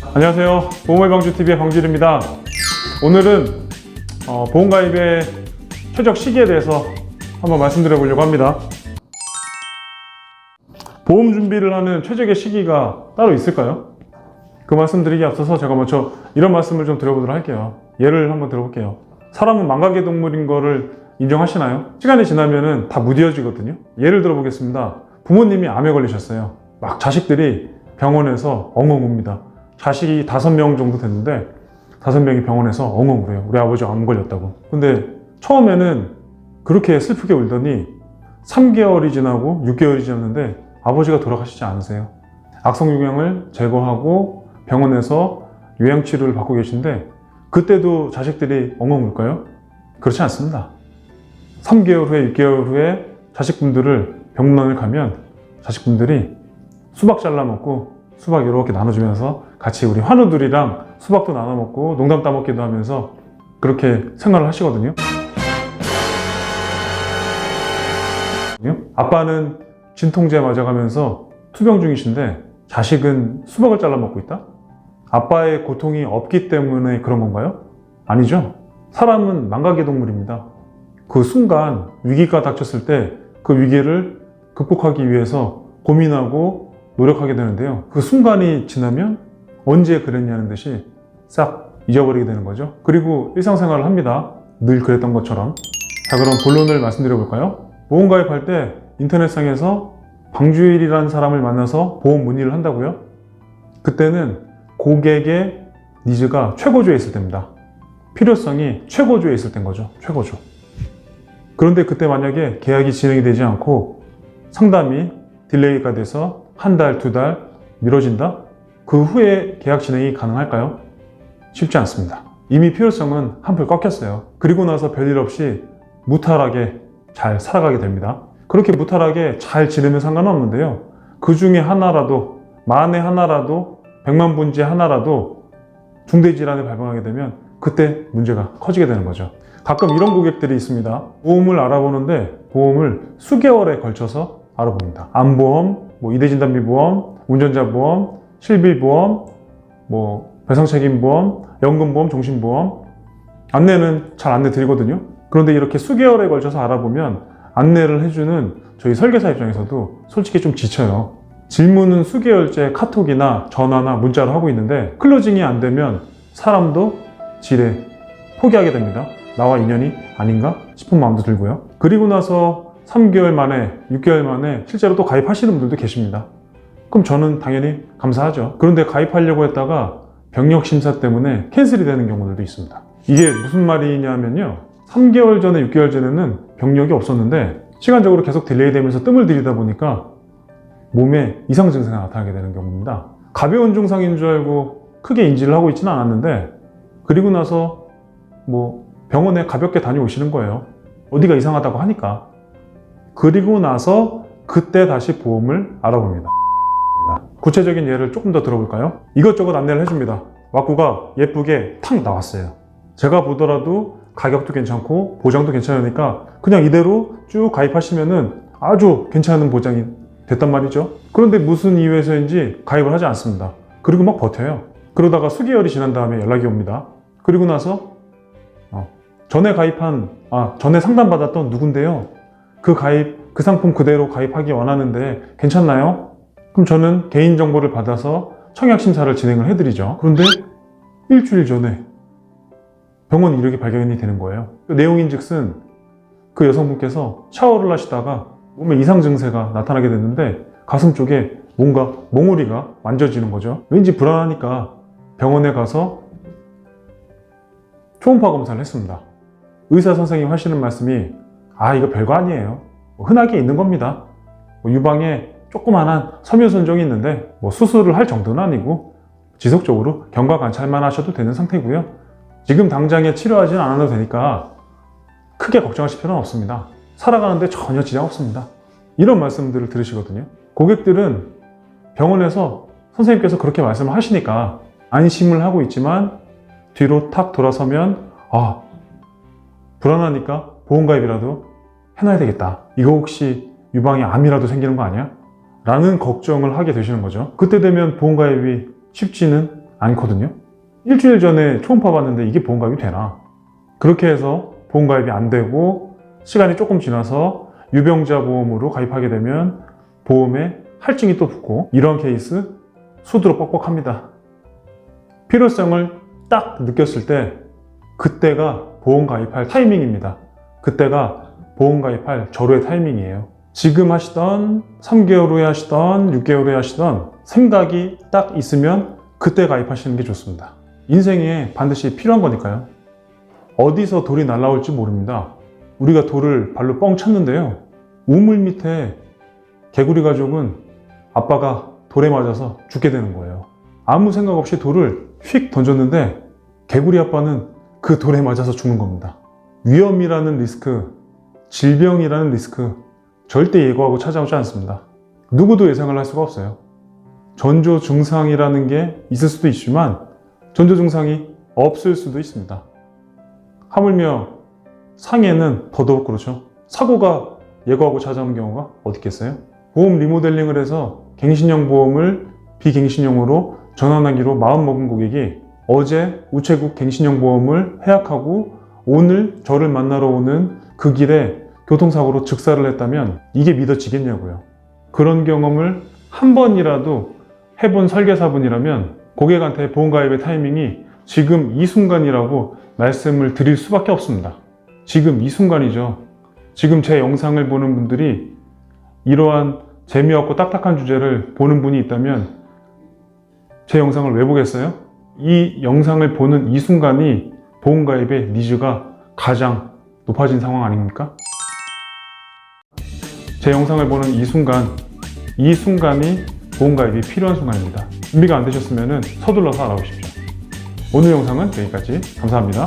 안녕하세요. 보험의방주TV의 방주일입니다. 오늘은 보험가입의 최적 시기에 대해서 한번 말씀드려 보려고 합니다. 보험 준비를 하는 최적의 시기가 따로 있을까요? 그 말씀드리기에 앞서서 제가 먼저 이런 말씀을 좀 드려보도록 할게요. 예를 한번 들어볼게요. 사람은 망각의 동물인 거를 인정하시나요? 시간이 지나면은 다 무뎌지거든요. 예를 들어보겠습니다. 부모님이 암에 걸리셨어요. 막 자식들이 병원에서 엉엉 웁니다. 자식이 5명 정도 됐는데 5명이 병원에서 엉엉 울어요. 우리 아버지 암 걸렸다고. 근데 처음에는 그렇게 슬프게 울더니 3개월이 지나고 6개월이 지났는데 아버지가 돌아가시지 않으세요. 악성유경을 제거하고 병원에서 요양치료를 받고 계신데 그때도 자식들이 엉엉 울까요? 그렇지 않습니다. 3개월 후에 6개월 후에 자식분들을 병문안을 가면 자식분들이 수박 잘라 먹고 수박 이렇게 나눠주면서 같이 우리 환우들이랑 수박도 나눠 먹고 농담 따먹기도 하면서 그렇게 생활을 하시거든요. 아빠는 진통제 맞아가면서 투병 중이신데 자식은 수박을 잘라 먹고 있다? 아빠의 고통이 없기 때문에 그런 건가요? 아니죠. 사람은 망각의 동물입니다. 그 순간 위기가 닥쳤을 때 그 위기를 극복하기 위해서 고민하고 노력하게 되는데요. 그 순간이 지나면 언제 그랬냐는 듯이 싹 잊어버리게 되는 거죠. 그리고 일상생활을 합니다. 늘 그랬던 것처럼. 자, 그럼 본론을 말씀드려 볼까요? 보험 가입할 때 인터넷상에서 방주일이라는 사람을 만나서 보험 문의를 한다고요? 그때는 고객의 니즈가 최고조에 있을 때입니다. 필요성이 최고조에 있을 때인 거죠. 최고조. 그런데 그때 만약에 계약이 진행이 되지 않고 상담이 딜레이가 돼서 1달, 2달 미뤄진다? 그 후에 계약 진행이 가능할까요? 쉽지 않습니다. 이미 필요성은 한풀 꺾였어요. 그리고 나서 별일 없이 무탈하게 잘 살아가게 됩니다. 그렇게 무탈하게 잘 지내면 상관은 없는데요. 그 중에 하나라도, 만에 하나라도, 100만 분지에 하나라도 중대질환을 발병하게 되면 그때 문제가 커지게 되는 거죠. 가끔 이런 고객들이 있습니다. 보험을 알아보는데 보험을 수개월에 걸쳐서 알아봅니다. 암보험, 이대진단비보험, 운전자보험, 실비보험, 배상책임보험, 연금보험, 종신보험 안내는 잘 안내 드리거든요. 그런데 이렇게 수개월에 걸쳐서 알아보면 안내를 해주는 저희 설계사 입장에서도 솔직히 좀 지쳐요. 질문은 수개월째 카톡이나 전화나 문자로 하고 있는데 클로징이 안 되면 사람도 지레 포기하게 됩니다. 나와 인연이 아닌가 싶은 마음도 들고요. 그리고 나서 3개월 만에 6개월 만에 실제로 또 가입하시는 분들도 계십니다. 그럼 저는 당연히 감사하죠. 그런데 가입하려고 했다가 병력 심사 때문에 캔슬이 되는 경우들도 있습니다. 이게 무슨 말이냐면요, 3개월 전에 6개월 전에는 병력이 없었는데 시간적으로 계속 딜레이 되면서 뜸을 들이다 보니까 몸에 이상 증세가 나타나게 되는 경우입니다. 가벼운 증상인 줄 알고 크게 인지를 하고 있지는 않았는데 그리고 나서 병원에 가볍게 다녀오시는 거예요. 어디가 이상하다고 하니까. 그리고 나서 그때 다시 보험을 알아봅니다. 구체적인 예를 조금 더 들어볼까요? 이것저것 안내를 해줍니다. 와꾸가 예쁘게 탁 나왔어요. 제가 보더라도 가격도 괜찮고 보장도 괜찮으니까 그냥 이대로 쭉 가입하시면은 아주 괜찮은 보장이 됐단 말이죠. 그런데 무슨 이유에서인지 가입을 하지 않습니다. 그리고 막 버텨요. 그러다가 수개월이 지난 다음에 연락이 옵니다. 그리고 나서 전에 상담받았던 누군데요. 그 상품 그대로 가입하기 원하는데 괜찮나요? 그럼 저는 개인정보를 받아서 청약심사를 진행을 해드리죠. 그런데 일주일 전에 병원 이력이 발견이 되는 거예요. 그 내용인 즉슨 그 여성분께서 샤워를 하시다가 몸에 이상 증세가 나타나게 됐는데 가슴 쪽에 뭔가 몽우리가 만져지는 거죠. 왠지 불안하니까 병원에 가서 초음파 검사를 했습니다. 의사 선생님이 하시는 말씀이 이거 별거 아니에요. 흔하게 있는 겁니다. 유방에 조그만한 섬유손종이 있는데 수술을 할 정도는 아니고 지속적으로 경과 관찰만 하셔도 되는 상태고요. 지금 당장에 치료하지는 않아도 되니까 크게 걱정하실 필요는 없습니다. 살아가는데 전혀 지장 없습니다. 이런 말씀들을 들으시거든요. 고객들은 병원에서 선생님께서 그렇게 말씀을 하시니까 안심을 하고 있지만 뒤로 탁 돌아서면 불안하니까 보험가입이라도 해놔야 되겠다. 이거 혹시 유방에 암이라도 생기는 거 아니야? 라는 걱정을 하게 되시는 거죠. 그때 되면 보험가입이 쉽지는 않거든요. 일주일 전에 초음파 봤는데 이게 보험가입이 되나? 그렇게 해서 보험가입이 안 되고 시간이 조금 지나서 유병자 보험으로 가입하게 되면 보험에 할증이 또 붙고, 이런 케이스 수두로 뻑뻑합니다. 필요성을 딱 느꼈을 때 그때가 보험 가입할 타이밍입니다. 그때가 보험 가입할 절호의 타이밍이에요. 지금 하시던 3개월 후에 하시던 6개월 후에 하시던 생각이 딱 있으면 그때 가입하시는 게 좋습니다. 인생에 반드시 필요한 거니까요. 어디서 돌이 날아올지 모릅니다. 우리가 돌을 발로 뻥 찼는데요, 우물 밑에 개구리 가족은 아빠가 돌에 맞아서 죽게 되는 거예요. 아무 생각 없이 돌을 휙 던졌는데 개구리 아빠는 그 돌에 맞아서 죽는 겁니다. 위험이라는 리스크, 질병이라는 리스크 절대 예고하고 찾아오지 않습니다. 누구도 예상을 할 수가 없어요. 전조 증상이라는 게 있을 수도 있지만 전조 증상이 없을 수도 있습니다. 하물며 상해는 더더욱 그렇죠. 사고가 예고하고 찾아오는 경우가 어디 있겠어요? 보험 리모델링을 해서 갱신형 보험을 비갱신형으로 전환하기로 마음먹은 고객이 어제 우체국 갱신형 보험을 해약하고 오늘 저를 만나러 오는 그 길에 교통사고로 즉사를 했다면 이게 믿어지겠냐고요. 그런 경험을 한 번이라도 해본 설계사분이라면 고객한테 보험가입의 타이밍이 지금 이 순간이라고 말씀을 드릴 수밖에 없습니다. 지금 이 순간이죠. 지금 제 영상을 보는 분들이 이러한 재미없고 딱딱한 주제를 보는 분이 있다면 제 영상을 왜 보겠어요? 이 영상을 보는 이 순간이 보험가입의 니즈가 가장 높아진 상황 아닙니까? 제 영상을 보는 이 순간이 보험가입이 필요한 순간입니다. 준비가 안 되셨으면 서둘러서 알아보십시오. 오늘 영상은 여기까지. 감사합니다.